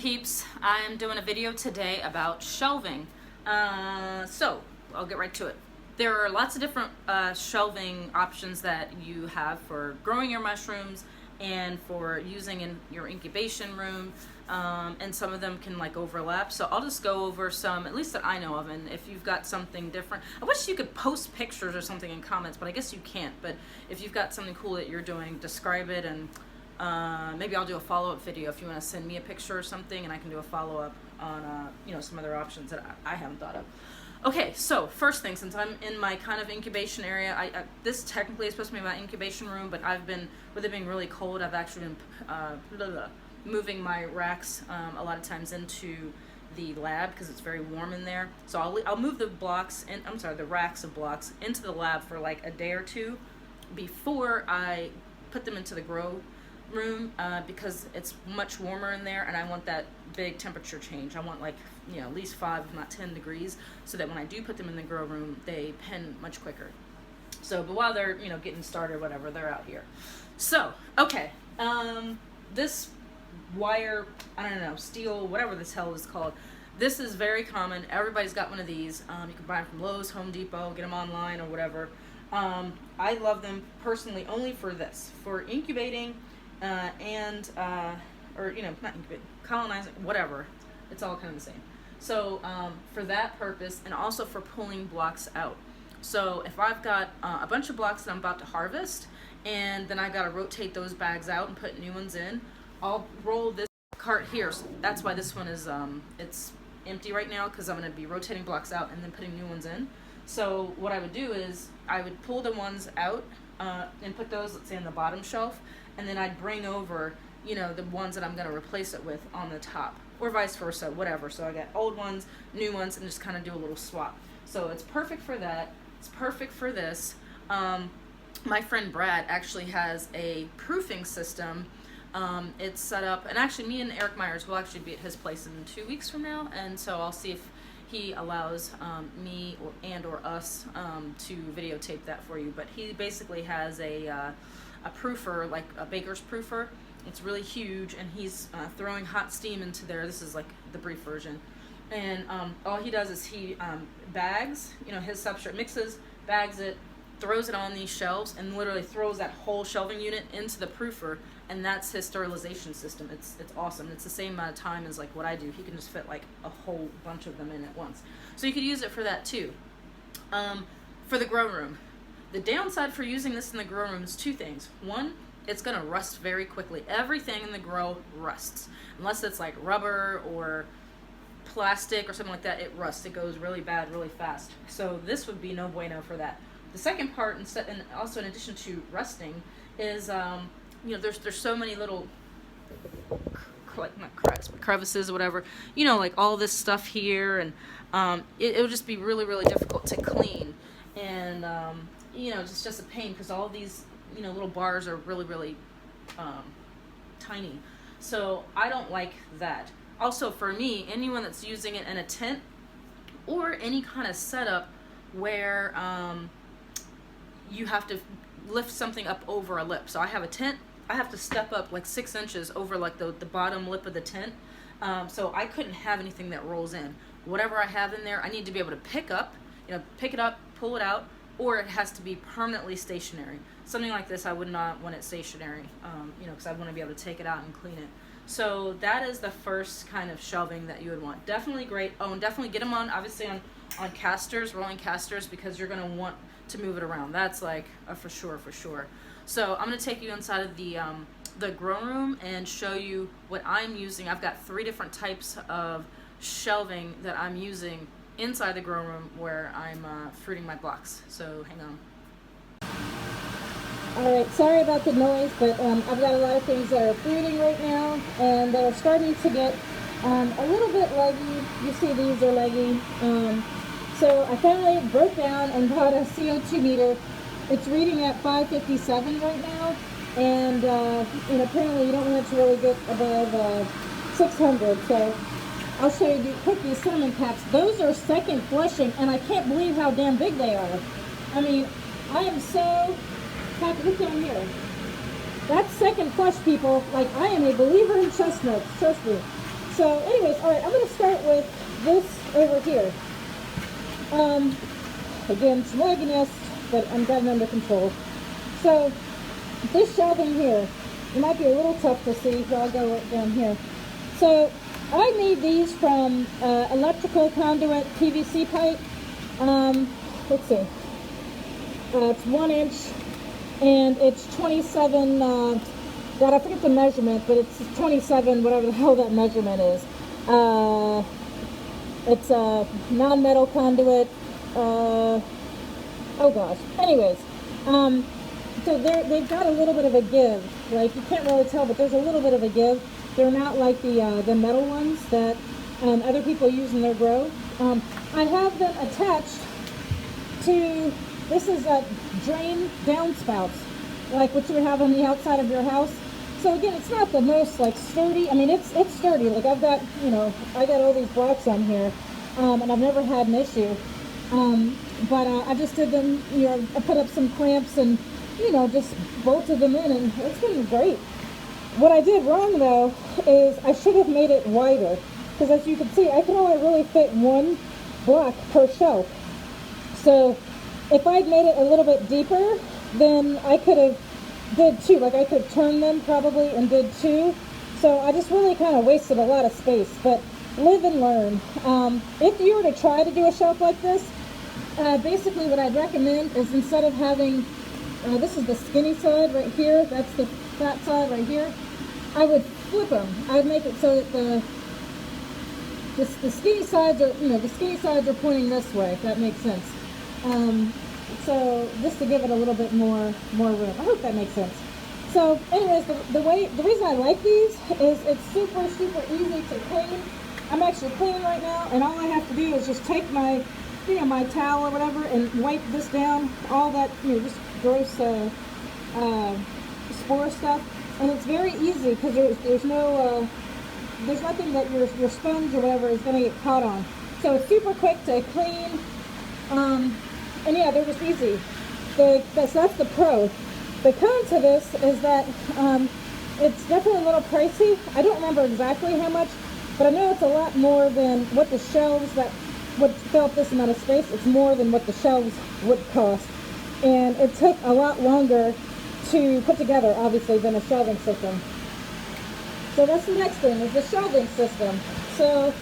peeps. I'm doing a video today about shelving. So I'll get right to it. There are lots of different shelving options that you have for growing your mushrooms and for using in your incubation room, and some of them can like overlap. So I'll just go over some, at least that I know of, and if you've got something different, I wish you could post pictures or something in comments, but I guess you can't. But if you've got something cool that you're doing, describe it, and maybe I'll do a follow-up video if you want to send me a picture or something, and I can do a follow-up on some other options that I haven't thought of. Okay, so first thing, since I'm in my kind of incubation area, this technically is supposed to be my incubation room, but I've been, with it being really cold, I've actually been moving my racks a lot of times into the lab because it's very warm in there. So I'll move the blocks, the racks of blocks into the lab for like a day or two before I put them into the grow room, because it's much warmer in there and I want that big temperature change. I want like, at least 5 if not 10 degrees, so that when I do put them in the grow room they pen much quicker. So, but while they're getting started, whatever, they're out here. So okay, this wire, I don't know, steel, whatever this hell is called, this is very common. Everybody's got one of these. You can buy them from Lowe's, Home Depot, get them online or whatever. I love them personally only for this, for incubating or not incubating, colonizing, whatever. It's all kind of the same. So for that purpose, and also for pulling blocks out. So if I've got a bunch of blocks that I'm about to harvest, and then I got to rotate those bags out and put new ones in, I'll roll this cart here. So that's why this one is it's empty right now, because I'm going to be rotating blocks out and then putting new ones in. So what I would do is I would pull the ones out and put those, let's say, on the bottom shelf, and then I'd bring over the ones that I'm going to replace it with on the top, or vice versa, whatever. So I got old ones, new ones, and just kind of do a little swap. So it's perfect for that. It's perfect for this. My friend Brad actually has a proofing system. It's set up, and actually me and Eric Myers will actually be at his place in 2 weeks from now, and so I'll see if he allows me or us to videotape that for you. But he basically has a proofer, like a baker's proofer. It's really huge, and he's throwing hot steam into there. This is like the brief version. And all he does is he bags, his substrate, mixes, bags it, throws it on these shelves, and literally throws that whole shelving unit into the proofer, and that's his sterilization system. It's awesome. It's the same amount of time as like what I do. He can just fit like a whole bunch of them in at once. So you could use it for that too. For the grow room, the downside for using this in the grow room is 2 things. One, it's gonna rust very quickly. Everything in the grow rusts. Unless it's like rubber or plastic or something like that, it rusts. It goes really bad really fast. So this would be no bueno for that. The second part, and also in addition to rusting, is there's so many little not cracks but crevices or whatever, like all this stuff here, and it'll just be really really difficult to clean, and it's just a pain because all these little bars are really really tiny. So I don't like that. Also, for me, anyone that's using it in a tent or any kind of setup where you have to lift something up over a lip. So I have a tent, I have to step up like 6 inches over like the bottom lip of the tent. So I couldn't have anything that rolls in. Whatever I have in there, I need to be able to pick it up, pull it out, or it has to be permanently stationary. Something like this, I would not want it stationary, because I want to be able to take it out and clean it. So that is the first kind of shelving that you would want. Definitely great. Oh, and definitely get them on, obviously on casters, rolling casters, because you're going to want to move it around. That's like a for sure. So I'm going to take you inside of the grow room and show you what I'm using. I've got 3 different types of shelving that I'm using inside the grow room where I'm fruiting my blocks. So hang on. Alright, sorry about the noise, but I've got a lot of things that are fruiting right now, and they're starting to get a little bit leggy. You see these are leggy. So I finally broke down and bought a CO2 meter. It's reading at 557 right now, and apparently you don't want it to really get above 600. So I'll show you quick these cinnamon caps. Those are second flushing, and I can't believe how damn big they are. I mean, I am so happy. Look down here. That's second flush, people. Like, I am a believer in chestnuts, trust me. So anyways, all right, I'm going to start with this over here. Again, some lagginess, but I'm getting under control. So this shelving here, it might be a little tough to see, so I'll go right down here. So I made these from electrical conduit PVC pipe. Let's see. It's 1 inch, and it's 27, God, I forget the measurement, but it's 27, whatever the hell that measurement is. It's a non-metal conduit. Oh gosh. Anyways, so they've got a little bit of a give. Like, you can't really tell, but there's a little bit of a give. They're not like the metal ones that other people use in their grow. I have them attached to, this is a drain downspouts, like what you would have on the outside of your house. So again, it's not the most like sturdy. I mean, it's sturdy. Like I've got, I got all these blocks on here, and I've never had an issue. But I just did them, I put up some clamps and, just bolted them in, and it's been great. What I did wrong though is I should have made it wider, because as you can see, I can only really fit 1 block per shelf. So if I'd made it a little bit deeper, then I could have did 2. Like I could have turned them probably and did 2. So I just really kind of wasted a lot of space. But live and learn. If you were to try to do a shelf like this, basically what I'd recommend is, instead of having, this is the skinny side right here, that's the fat side right here, I would flip them. I'd make it so that the skinny sides are, the skinny sides are pointing this way, if that makes sense. So just to give it a little bit more room. I hope that makes sense. So anyways, the reason I like these is it's super easy to clean. I'm actually cleaning right now, and all I have to do is just take my my towel or whatever and wipe this down, all that just gross spore stuff, and it's very easy because there's nothing that your sponge or whatever is going to get caught on. So it's super quick to clean, and yeah, they're just easy. That's the pro. The con to this is that it's definitely a little pricey. I don't remember exactly how much, but I know it's a lot more than what the shelves that would fill up this amount of space. It's more than what the shelves would cost, and it took a lot longer to put together, obviously, than a shelving system. So that's the next thing, is the shelving system. So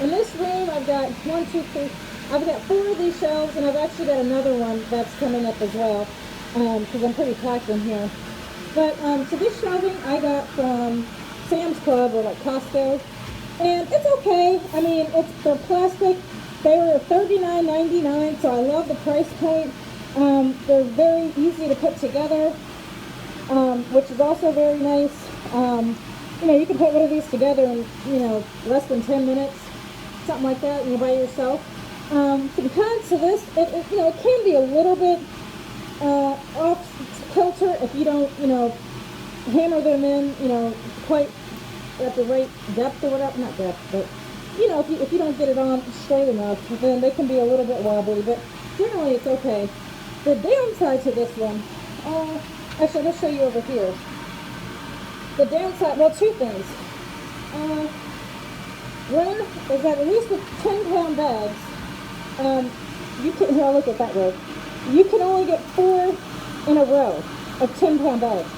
in this room, I've got 1, 2, 3. I've got 4 of these shelves, and I've actually got another one that's coming up as well, because I'm pretty packed in here. But so this shelving I got from Sam's Club or like Costco, and it's okay. I mean, they're plastic. They were $39.99, so I love the price point. They're very easy to put together, which is also very nice. You can put one of these together in less than 10 minutes, something like that, by yourself. The cons to this, it can be a little bit off kilter if you don't, hammer them in, quite at the right depth or whatever. Not depth, but if you don't get it on straight enough, then they can be a little bit wobbly. But generally, it's okay. The downside to this one, actually, I'll show you over here. The downside, well, 2 things. One is that at least with 10-pound bags, you can, here, look at that row. You can only get 4 in a row of 10-pound bags.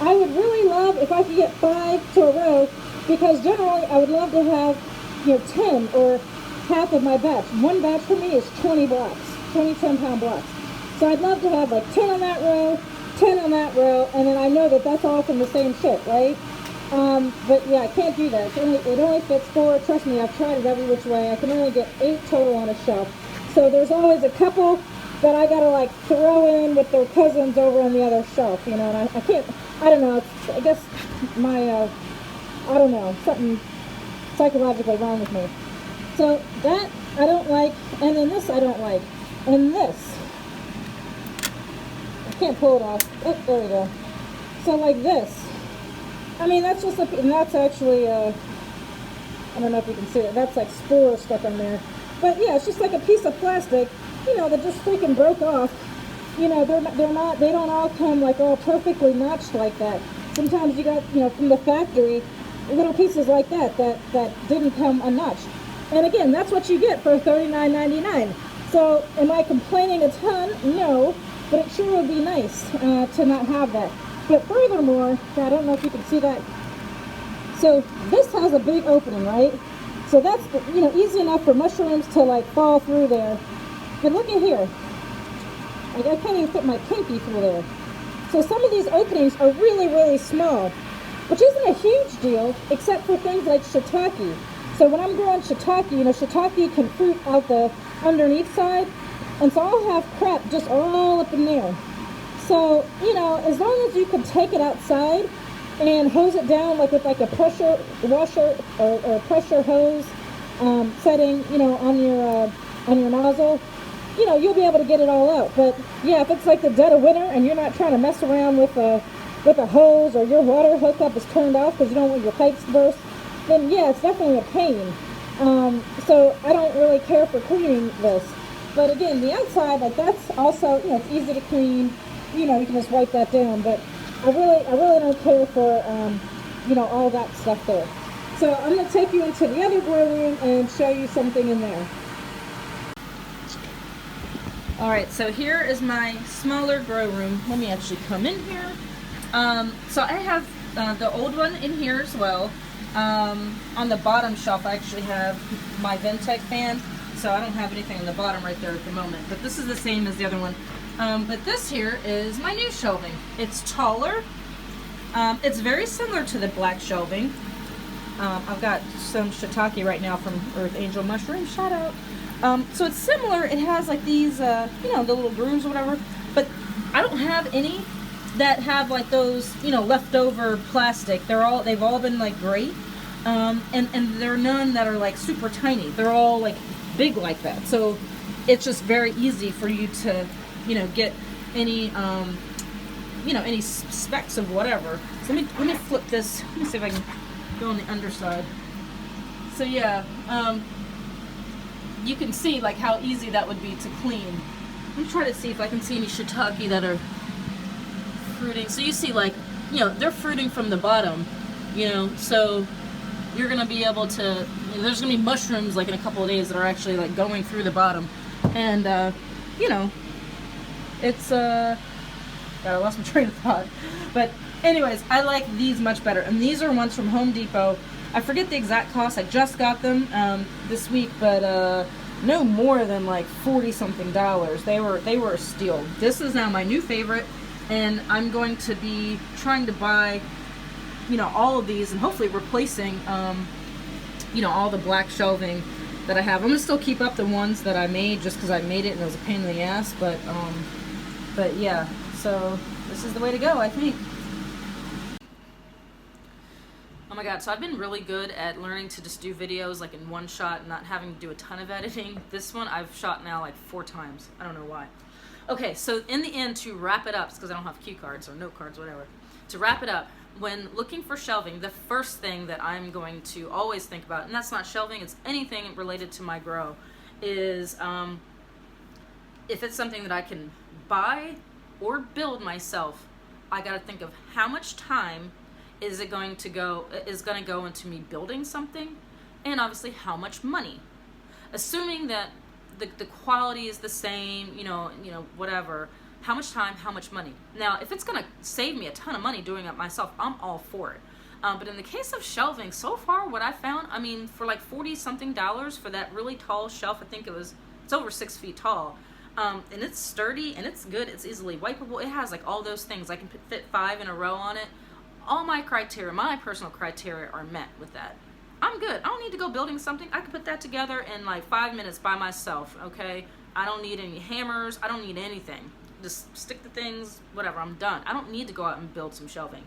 I would really love if I could get 5 to a row, because generally I would love to have, 10 or half of my batch. One batch for me is 20 blocks, 20 10-pound blocks. So I'd love to have like 10 on that row, 10 on that row, and then I know that that's all from the same ship, right? But yeah, I can't do that. It only fits 4. Trust me, I've tried it every which way. I can only get 8 total on a shelf. So there's always a couple that I gotta like throw in with their cousins over on the other shelf, and I can't, I don't know, I guess my, I don't know, something psychologically wrong with me. So that I don't like, and then this I don't like, and this, I can't pull it off. Oh, there we go. So like this, I mean, that's just and that's actually, I don't know if you can see it, that's like spore stuck on there. But yeah, it's just like a piece of plastic, that just freaking broke off. They don't all come like all perfectly notched like that. Sometimes you got, from the factory, little pieces like that didn't come unnotched. And again, that's what you get for $39.99. So am I complaining a ton? No, but it sure would be nice to not have that. But furthermore, I don't know if you can see that. So this has a big opening, right? So that's, easy enough for mushrooms to like fall through there. But look at here. Like I can't even fit my pinky through there. So some of these openings are really, really small, which isn't a huge deal, except for things like shiitake. So when I'm growing shiitake, shiitake can fruit out the underneath side, and so I'll have crap just all up in there. So, as long as you can take it outside and hose it down like with like a pressure washer or pressure hose setting, on your nozzle, you'll be able to get it all out. But yeah, if it's like the dead of winter and you're not trying to mess around with a hose, or your water hookup is turned off because you don't want your pipes burst, then yeah, it's definitely a pain. So I don't really care for cleaning this. But again, the outside, like that's also, it's easy to clean. You can just wipe that down. But I really don't care for, all that stuff there. So I'm going to take you into the other grow room and show you something in there. All right, so here is my smaller grow room. Let me actually come in here. So I have the old one in here as well. On the bottom shelf, I actually have my Ventec fan, so I don't have anything on the bottom right there at the moment. But this is the same as the other one. But this here is my new shelving. It's taller. It's very similar to the black shelving. I've got some shiitake right now from Earth Angel Mushroom. Shout out. So it's similar. It has like these, the little grooves or whatever. But I don't have any that have like those, leftover plastic. They've all been like great. And there are none that are like super tiny. They're all like big like that. So it's just very easy for you to, get any, any specks of whatever. So let me flip this. Let me see if I can go on the underside. So yeah, you can see like how easy that would be to clean. Let me try to see if I can see any shiitake that are fruiting. So you see like, they're fruiting from the bottom, so you're gonna be able to, there's gonna be mushrooms like in a couple of days that are actually like going through the bottom. And it's God, I lost my train of thought. But anyways, I like these much better. And these are ones from Home Depot. I forget the exact cost. I just got them this week, but no more than like $40 something. They were a steal. This is now my new favorite, and I'm going to be trying to buy, all of these and hopefully replacing, all the black shelving that I have. I'm gonna still keep up the ones that I made just because I made it and it was a pain in the ass. But yeah, so this is the way to go, I think. Oh my god, so I've been really good at learning to just do videos like in one shot and not having to do a ton of editing. This one I've shot now like 4 times. I don't know why. Okay, so in the end, to wrap it up, because I don't have cue cards or note cards, whatever. To wrap it up, when looking for shelving, the first thing that I'm going to always think about, and that's not shelving, it's anything related to my grow, is if it's something that I can buy or build myself, I gotta think of how much time is going to go into me building something, and obviously how much money. Assuming that the quality is the same, whatever, how much time, how much money. Now, if it's gonna save me a ton of money doing it myself, I'm all for it. But in the case of shelving, so far what I found, for like $40 something for that really tall shelf, I think it's over 6 feet tall. And it's sturdy and it's good, it's easily wipeable. It has like all those things. I can fit 5 in a row on it. All my personal criteria are met with that. I'm good. I don't need to go building something. I can put that together in like 5 minutes by myself, okay? I don't need any hammers. I don't need anything. Just stick the things, whatever, I'm done. I don't need to go out and build some shelving.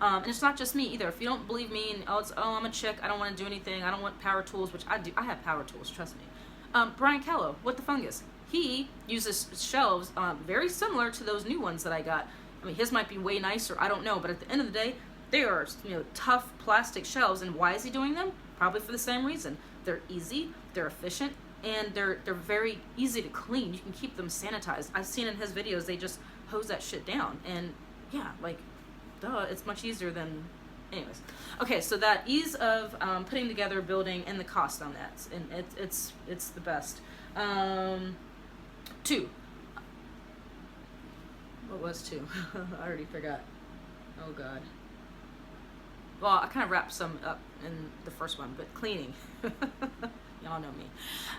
And it's not just me either. If you don't believe me and I'm a chick, I don't want to do anything, I don't want power tools, which I do. I have power tools, trust me. Brian Callow, What the Fungus, he uses shelves very similar to those new ones that I got. His might be way nicer, I don't know, but at the end of the day, They are, tough plastic shelves, and why is he doing them? Probably for the same reason. They're easy, they're efficient, and they're very easy to clean. You can keep them sanitized. I've seen in his videos, they just hose that shit down, and yeah, like, duh, it's much easier than, anyways. Okay, so that ease of putting together, building, and the cost on that, and it's the best. 2. What was 2? I already forgot. Oh God. Well, I kind of wrapped some up in the first one, but cleaning. Y'all know me.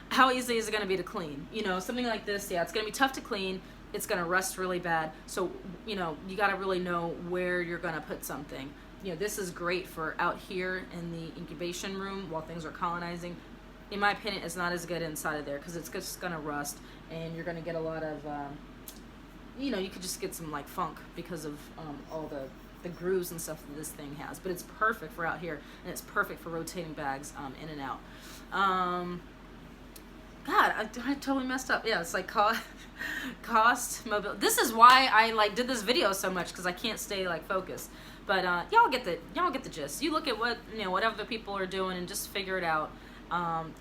How easy is it going to be to clean? Something like this, yeah, it's going to be tough to clean. It's going to rust really bad. So, you got to really know where you're going to put something. This is great for out here in the incubation room while things are colonizing. In my opinion, it's not as good inside of there because it's just going to rust, and you're going to get a lot of, you could just get some like funk because of all the grooves and stuff that this thing has. But it's perfect for out here, and it's perfect for rotating bags in and out. God, I totally messed up. Yeah, it's like cost, mobile. This is why I like did this video so much, because I can't stay like focused. But y'all get the gist. You look at what what other people are doing and just figure it out.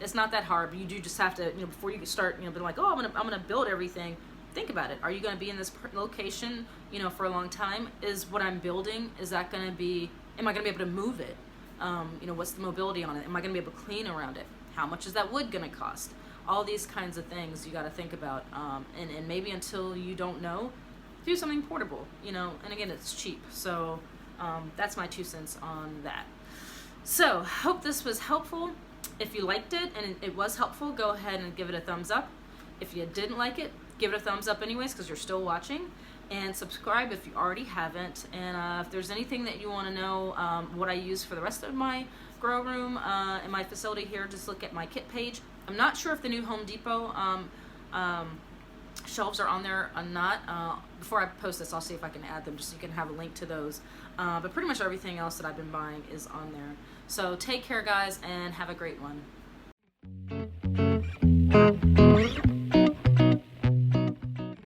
It's not that hard, but you do just have to before you start being like, oh, I'm gonna build everything. Think about it. Are you going to be in this location, for a long time? Is what I'm building, is that going to be, am I going to be able to move it? What's the mobility on it? Am I going to be able to clean around it? How much is that wood going to cost? All these kinds of things you got to think about. And maybe until you don't know, do something portable, and again, it's cheap. So that's my 2 cents on that. So hope this was helpful. If you liked it and it was helpful, go ahead and give it a thumbs up. If you didn't like it, give it a thumbs up anyways, because you're still watching, and subscribe if you already haven't. And if there's anything that you want to know what I use for the rest of my grow room in my facility here, just look at my kit page. I'm not sure if the new Home Depot shelves are on there or not. Before I post this, I'll see if I can add them just so you can have a link to those. But pretty much everything else that I've been buying is on there. So take care, guys, and have a great one.